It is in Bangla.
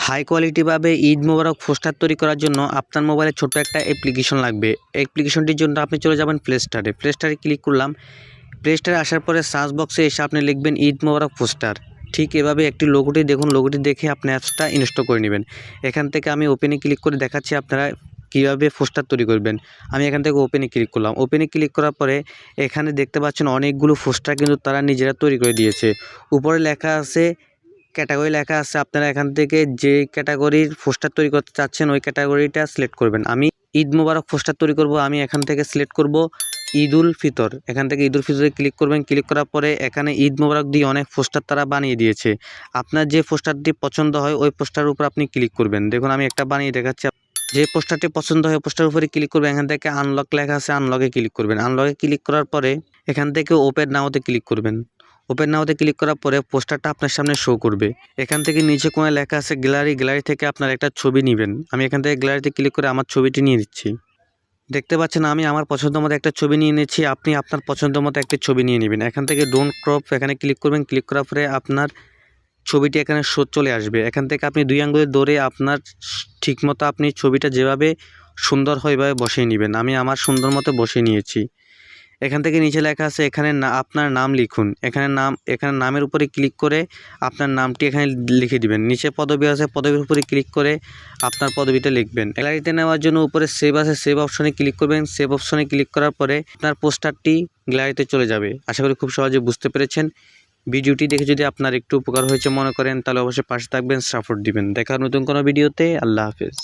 হাই কোয়ালিটিভাবে ঈদ মোবারক পোস্টার তৈরি করার জন্য আপনার মোবাইলে ছোট্ট একটা অ্যাপ্লিকেশন লাগবে। অ্যাপ্লিকেশনটির জন্য আপনি চলে যাবেন প্লে স্টোরে। প্লে স্টোরে ক্লিক করলাম। প্লে স্টোরে আসার পরে সার্চ বক্সে এসে আপনি লিখবেন ঈদ মোবারক পোস্টার। ঠিক এভাবে একটি লোগোটি দেখুন, লোগোটি দেখে আপনি অ্যাপসটা ইনস্টল করে নেবেন। এখান থেকে আমি ওপেনে ক্লিক করে দেখাচ্ছি আপনারা কীভাবে পোস্টার তৈরি করবেন। আমি এখান থেকে ওপেনে ক্লিক করলাম। ওপেনে ক্লিক করার পরে এখানে দেখতে পাচ্ছেন অনেকগুলো পোস্টার কিন্তু তারা নিজেরা তৈরি করে দিয়েছে। উপরে লেখা আছে ক্যাটাগরি লেখা আছে। আপনারা এখান থেকে যে ক্যাটাগরির পোস্টার তৈরি করতে চাচ্ছেন ওই ক্যাটাগরিটা সিলেক্ট করবেন। আমি ঈদ মোবারক পোস্টার তৈরি করব। আমি এখান থেকে সিলেক্ট করব ঈদ উল ফিতর। এখান থেকে ঈদ উল ফিতরে ক্লিক করবেন। ক্লিক করার পরে এখানে ঈদ মোবারক দিয়ে অনেক পোস্টার তারা বানিয়ে দিয়েছে। আপনার যে পোস্টারটি পছন্দ হয় ওই পোস্টারের উপর আপনি ক্লিক করবেন। দেখুন আমি একটা বানিয়ে দেখাচ্ছি। যে পোস্টারটি পছন্দ হয় পোস্টারের উপরে ক্লিক করবেন। এখান থেকে আনলক লেখা আছে, আনলকে ক্লিক করবেন। আনলকে ক্লিক করার পরে এখান থেকে ওপেন নাওতে ক্লিক করবেন। ওপেন নাওতে ক্লিক করার পরে পোস্টারটা আপনার সামনে শো করবে। এখান থেকে নিচে কোণে লেখা আছে গ্যালারি। গ্যালারি থেকে আপনার একটা ছবি নেবেন। আমি এখান থেকে গ্যালারিতে ক্লিক করে আমার ছবিটি নিয়ে নিচ্ছি। দেখতে পাচ্ছেন আমি আমার পছন্দ মতো একটা ছবি নিয়ে নিচ্ছি। আপনি আপনার পছন্দ মতো একটি ছবি নিয়ে নেবেন। এখান থেকে ডোন্ট ক্রপ এখানে ক্লিক করবেন। ক্লিক করার পরে আপনার ছবিটি এখানে শো চলে আসবে। এখান থেকে আপনি 2 আঙ্গুলে ধরে আপনার ঠিকমতো আপনি ছবিটা যেভাবে সুন্দর হয় ওইভাবে বসিয়ে নেবেন। আমি আমার সুন্দর মতো বসিয়ে নিয়েছি। এখান থেকে নিচে লেখা আছে এখানে আপনার নাম লিখুন। এখানে নামের উপরে ক্লিক করে আপনার নামটি এখানে লিখে দিবেন। নিচে পদবি আছে, পদবির উপরে ক্লিক করে আপনার পদবিটা লিখবেন। গ্যালারিতে নেওয়ার জন্য উপরে সেভ আছে, সেভ অপশনে ক্লিক করবেন। সেভ অপশনে ক্লিক করার পরে আপনার পোস্টারটি গ্যালারিতে চলে যাবে। আশা করি খুব সহজে বুঝতে পেরেছেন। ভিডিওটি দেখে যদি আপনার একটু উপকার হয়েছে মনে করেন তাহলে অবশ্যই পাশে থাকবেন, সাপোর্ট দিবেন। দেখা নতুন কোনো ভিডিওতে। আল্লাহ হাফেজ।